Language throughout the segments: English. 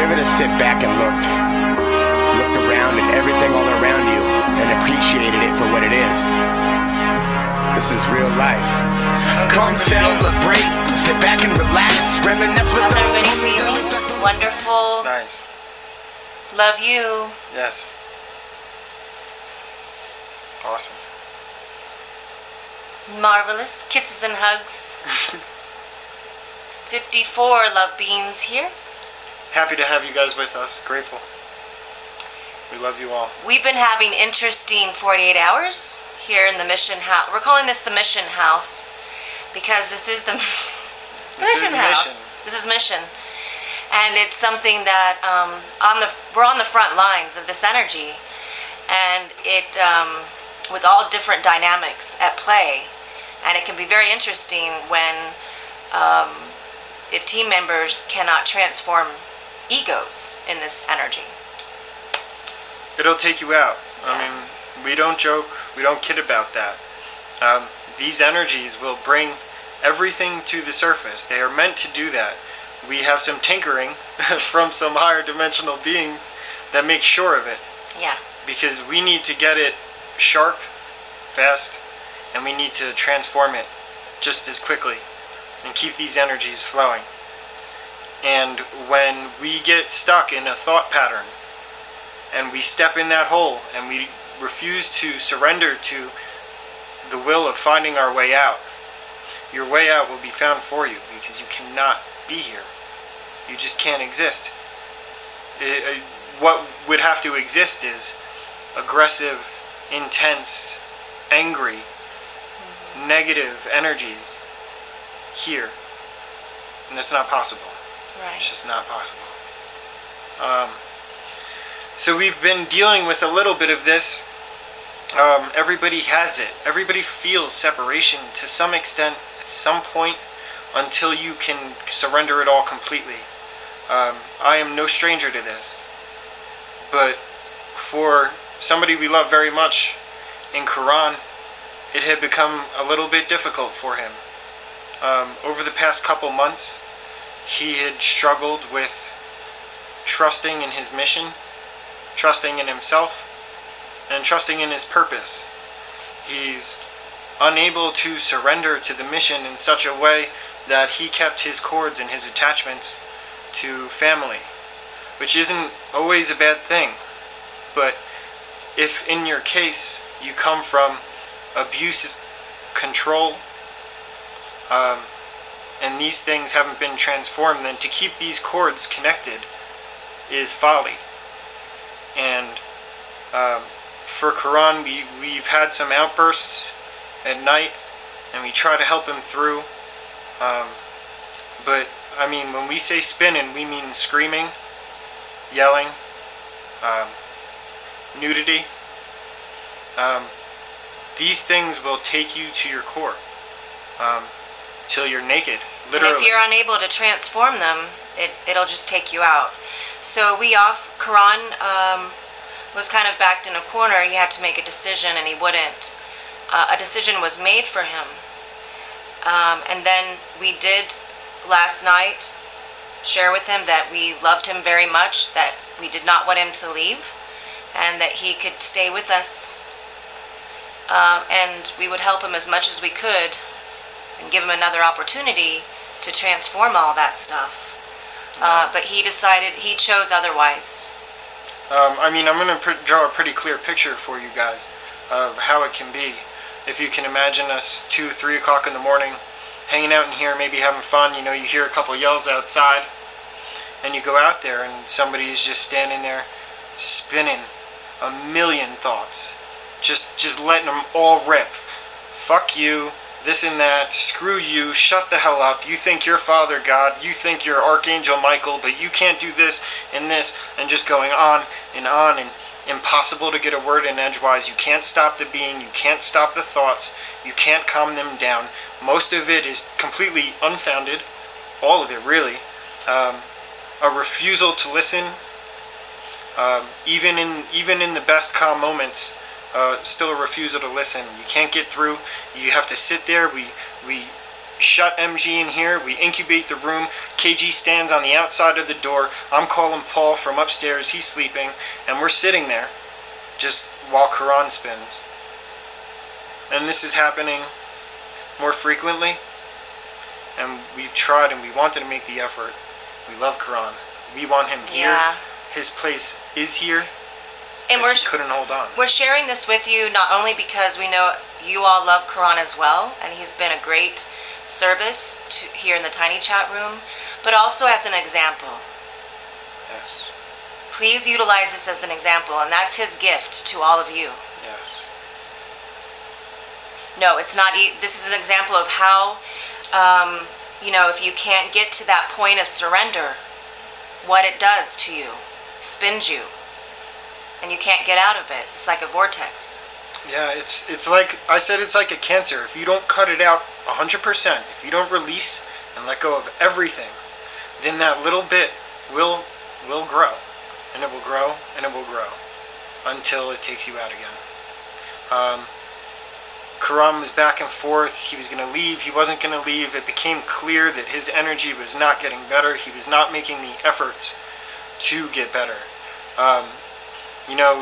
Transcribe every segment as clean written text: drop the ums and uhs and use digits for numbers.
ever just sit back and looked around at everything all around you and appreciated it for what it is? This is real life. Come celebrate, sit back and relax, reminisce with. How's everybody feeling? Wonderful. Nice. Love you. Yes. Awesome. Marvelous. Kisses and hugs. 54 love beans here. Happy to have you guys with us. Grateful. We love you all. We've been having interesting 48 hours here in the mission house. We're calling this the mission house because this is the mission house. This is mission. And it's something that we're on the front lines of this energy, and it with all different dynamics at play, and it can be very interesting when if team members cannot transform egos in this energy. It'll take you out. I mean, we don't joke, we don't kid about that. These energies will bring everything to the surface. They are meant to do that. We have some tinkering from some higher dimensional beings that make sure of it. Yeah. Because we need to get it sharp, fast, and we need to transform it just as quickly and keep these energies flowing. And when we get stuck in a thought pattern and we step in that hole and we refuse to surrender to the will of finding our way out, your way out will be found for you, because you cannot be here. You just can't exist. What would have to exist is aggressive, intense, angry, negative energies here. And that's not possible. Right. It's just not possible. So we've been dealing with a little bit of this. Everybody has it. Everybody feels separation to some extent at some point until you can surrender it all completely. I am no stranger to this. But for somebody we love very much in Quran, it had become a little bit difficult for him. Over the past couple months, he had struggled with trusting in his mission, trusting in himself, and trusting in his purpose. He's unable to surrender to the mission in such a way that he kept his cords and his attachments to family, which isn't always a bad thing. But if in your case you come from abuse, control, and these things haven't been transformed, then to keep these cords connected is folly. And for Quran, we've had some outbursts at night, and we try to help him through. But I mean, when we say spinning, we mean screaming, yelling, nudity. These things will take you to your core till you're naked, literally. And if you're unable to transform them, it'll just take you out. So Quran was kind of backed in a corner. He had to make a decision, and he wouldn't. A decision was made for him. And then we did last night share with him that we loved him very much, that we did not want him to leave, and that he could stay with us. And we would help him as much as we could and give him another opportunity to transform all that stuff. But he chose otherwise. I mean, I'm going to draw a pretty clear picture for you guys of how it can be. If you can imagine us 2, 3 o'clock in the morning, hanging out in here, maybe having fun, you hear a couple yells outside, and you go out there and somebody is just standing there spinning a million thoughts. Just letting them all rip. Fuck you, this and that, screw you, shut the hell up, you think you're Father God, you think you're Archangel Michael, but you can't do this, and just going on, and impossible to get a word in edgewise. You can't stop the being, you can't stop the thoughts, you can't calm them down. Most of it is completely unfounded, all of it really. A refusal to listen, even in the best calm moments. Still a refusal to listen. You can't get through. You have to sit there. We shut MG in here. We incubate the room. KG stands on the outside of the door. I'm calling Paul from upstairs. He's sleeping. And we're sitting there just while Quran spins. And this is happening more frequently. And we've tried and we wanted to make the effort. We love Quran. We want him here. Yeah. His place is here. And he couldn't hold on. We're sharing this with you not only because we know you all love Quran as well, and he's been a great service here in the tiny chat room, but also as an example. Yes. Please utilize this as an example, and that's his gift to all of you. Yes. No, it's not. This is an example of how, if you can't get to that point of surrender, what it does to you, spins you, and you can't get out of it. It's like a vortex. Yeah, it's like I said. It's like a cancer. If you don't cut it out 100%, if you don't release and let go of everything, then that little bit will grow, and it will grow, and it will grow, until it takes you out again. Karam was back and forth. He was going to leave. He wasn't going to leave. It became clear that his energy was not getting better. He was not making the efforts to get better.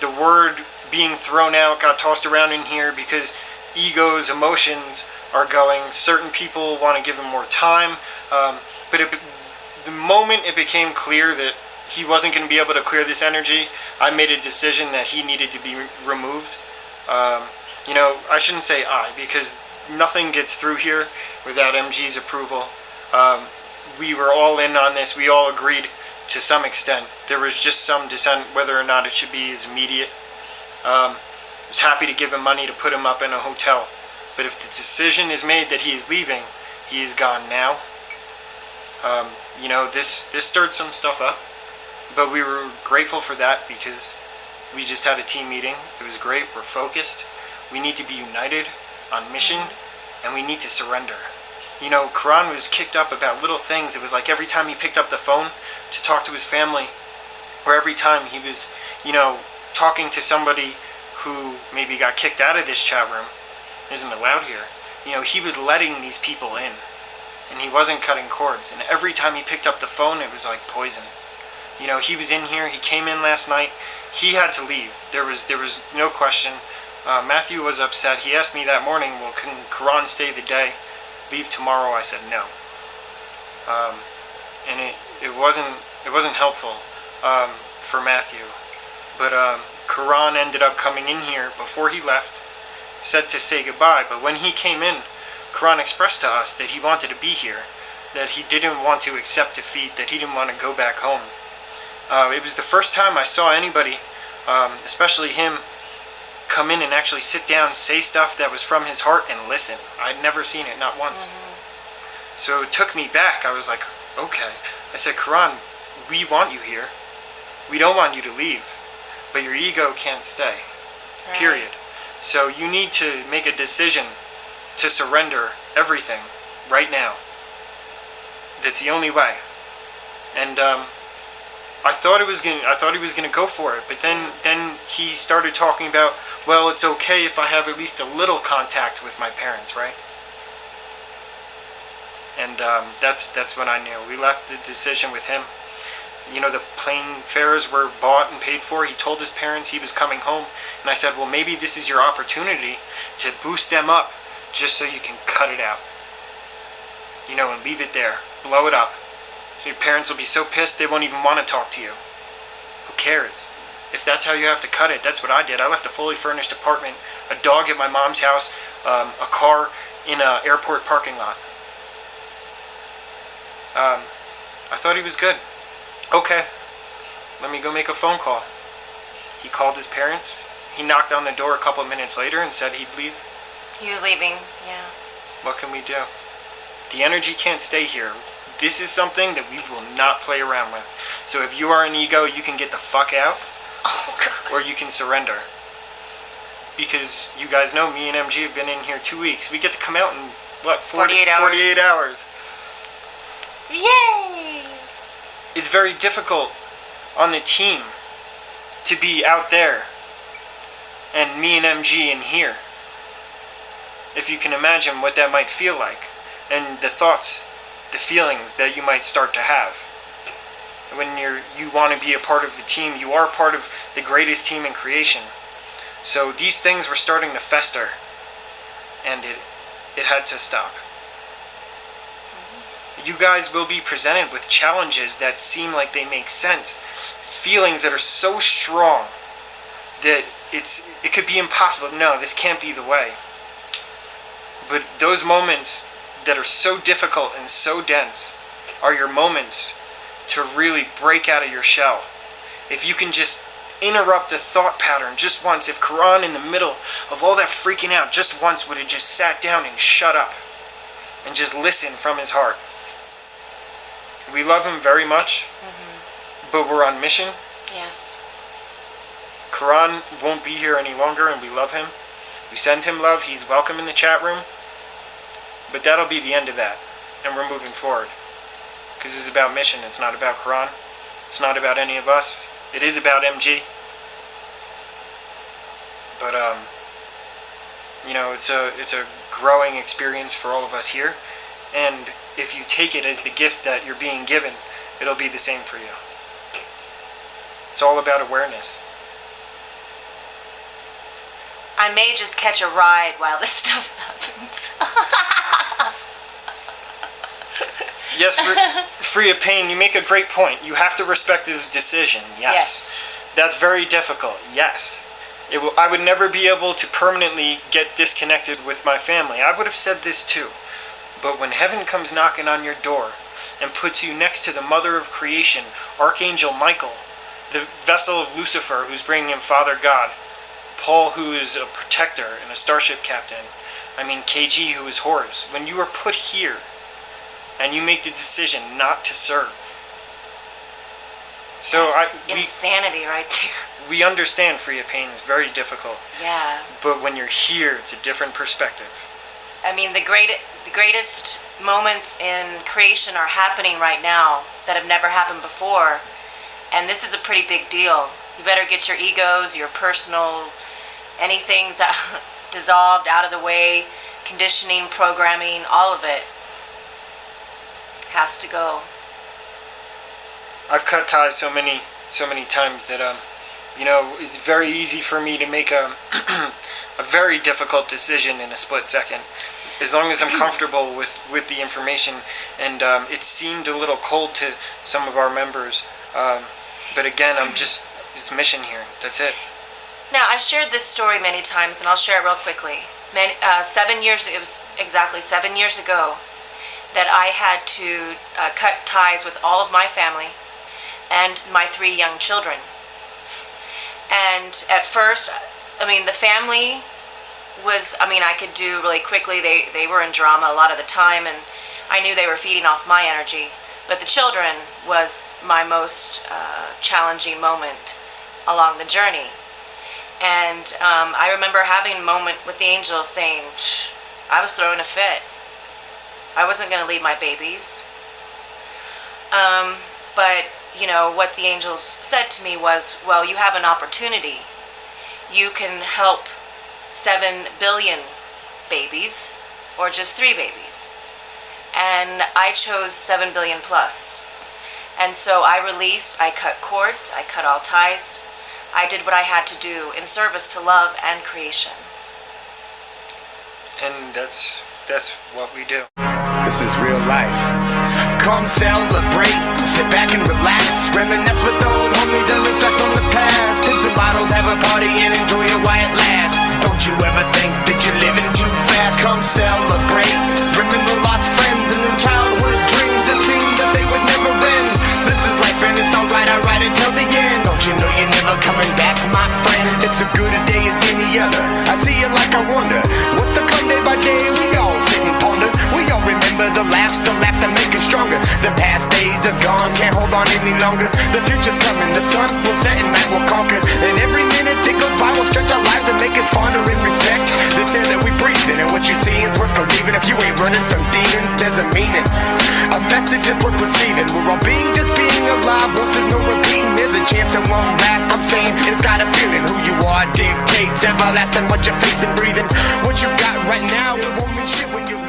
The word being thrown out got tossed around in here because egos, emotions are going. Certain people want to give him more time. But the moment it became clear that he wasn't going to be able to clear this energy, I made a decision that he needed to be removed. I shouldn't say because nothing gets through here without MG's approval. We were all in on this. We all agreed to some extent. There was just some dissent whether or not it should be as immediate. I was happy to give him money to put him up in a hotel. But if the decision is made that he is leaving, he is gone now. This stirred some stuff up. But we were grateful for that because we just had a team meeting. It was great. We're focused. We need to be united on mission, and we need to surrender. Quran was kicked up about little things. It was like every time he picked up the phone to talk to his family, or every time he was, talking to somebody who maybe got kicked out of this chat room, isn't allowed here. He was letting these people in, and he wasn't cutting cords. And every time he picked up the phone, it was like poison. He was in here. He came in last night. He had to leave. There was no question. Matthew was upset. He asked me that morning, well, can Quran stay the day, leave tomorrow? I said no. And it wasn't helpful for Matthew. But Quran ended up coming in here before he left, said to say goodbye. But when he came in, Quran expressed to us that he wanted to be here, that he didn't want to accept defeat, that he didn't want to go back home. It was the first time I saw anybody, especially him, come in and actually sit down, say stuff that was from his heart, and listen. I'd never seen it, not once. So it took me back. I was like, okay. I said, Quran, we want you here. We don't want you to leave. But your ego can't stay. Right. Period. So you need to make a decision to surrender everything right now. That's the only way. And I thought he was gonna go for it, but then he started talking about, well, it's okay if I have at least a little contact with my parents, right? And that's when I knew. We left the decision with him. The plane fares were bought and paid for. He told his parents he was coming home, and I said, well, maybe this is your opportunity to boost them up, just so you can cut it out. And leave it there, blow it up. So your parents will be so pissed they won't even want to talk to you. Who cares? If that's how you have to cut it, that's what I did. I left a fully furnished apartment, a dog at my mom's house, a car in an airport parking lot. I thought he was good. Okay, let me go make a phone call. He called his parents. He knocked on the door a couple of minutes later and said he'd leave. He was leaving, yeah. What can we do? The energy can't stay here. This is something that we will not play around with. So if you are an ego, you can get the fuck out. Oh, God. Or you can surrender. Because you guys know me and MG have been in here 2 weeks. We get to come out in, 48 hours. 48 hours. Yay! It's very difficult on the team to be out there and me and MG in here. If you can imagine what that might feel like. and the thoughts, the feelings that you might start to have. When you want to be a part of the team, you are part of the greatest team in creation. So these things were starting to fester, and it had to stop. You guys will be presented with challenges that seem like they make sense, feelings that are so strong that it could be impossible. No, this can't be the way. But those moments that are so difficult and so dense are your moments to really break out of your shell. If you can just interrupt the thought pattern just once, if Quran in the middle of all that freaking out just once would have just sat down and shut up and just listen from his heart. We love him very much, but we're on mission. Yes. Quran won't be here any longer, and we love him. We send him love. He's welcome in the chat room. But that'll be the end of that, and we're moving forward. Because this is about mission. It's not about Quran. It's not about any of us. It is about MG. But it's a growing experience for all of us here, and if you take it as the gift that you're being given, it'll be the same for you. It's all about awareness. I may just catch a ride while this stuff happens. Yes, free of pain, you make a great point. You have to respect his decision. Yes. That's very difficult. Yes. I would never be able to permanently get disconnected with my family. I would have said this too. But when heaven comes knocking on your door and puts you next to the mother of creation, Archangel Michael, the vessel of Lucifer who's bringing him Father God, Paul who is a protector and a starship captain, KG who is Horus, when you are put here and you make the decision not to serve. So That's insanity right there. We understand free of pain is very difficult. Yeah. But when you're here, it's a different perspective. The greatest moments in creation are happening right now that have never happened before. And this is a pretty big deal. You better get your egos, your personal, anything's dissolved, out of the way, conditioning, programming, all of it has to go. I've cut ties so many times that it's very easy for me to make a very difficult decision in a split second, as long as I'm comfortable with the information. And it seemed a little cold to some of our members, but again, it's mission here. That's it. Now, I've shared this story many times, and I'll share it real quickly. It was exactly 7 years ago that I had to cut ties with all of my family and my 3 young children. And at first, the family was, I could do really quickly. They were in drama a lot of the time, and I knew they were feeding off my energy. But the children was my most challenging moment along the journey. And I remember having a moment with the angels saying, I was throwing a fit. I wasn't going to leave my babies. But, what the angels said to me was, well, you have an opportunity. You can help 7 billion babies or just 3 babies. And I chose 7 billion plus. And so I cut cords, I cut all ties. I did what I had to do in service to love and creation. And that's what we do. This is real life. Come celebrate, sit back and relax, reminisce with the old homies and reflect on the past. Tips and bottles, have a party and enjoy it while it lasts. Don't you ever think that you're living too fast. Come celebrate, remember lost friends and then childhood dreams that seemed that they would never end. This is life and it's alright, I ride it till the end. Don't you know you're never coming back, my friend? It's a good a day as any other. I see it like I wonder what's to come day by day. We all sit and ponder. We all remember the laughter make us stronger. The past days are gone, can't hold on any longer. The future's coming, the sun will set and night will conquer. And every minute that goes by will stretch our lives and make us fonder in respect. This air that we breathe in and what you see is worth believing. If you ain't running from demons, there's a meaning. A message is worth receiving. We're all just being alive. Once there's no repeating, there's a chance it won't last. I'm saying it's got a feeling. Who you are dictates everlasting what you're facing, breathing. What you got right now, it won't mean shit when you're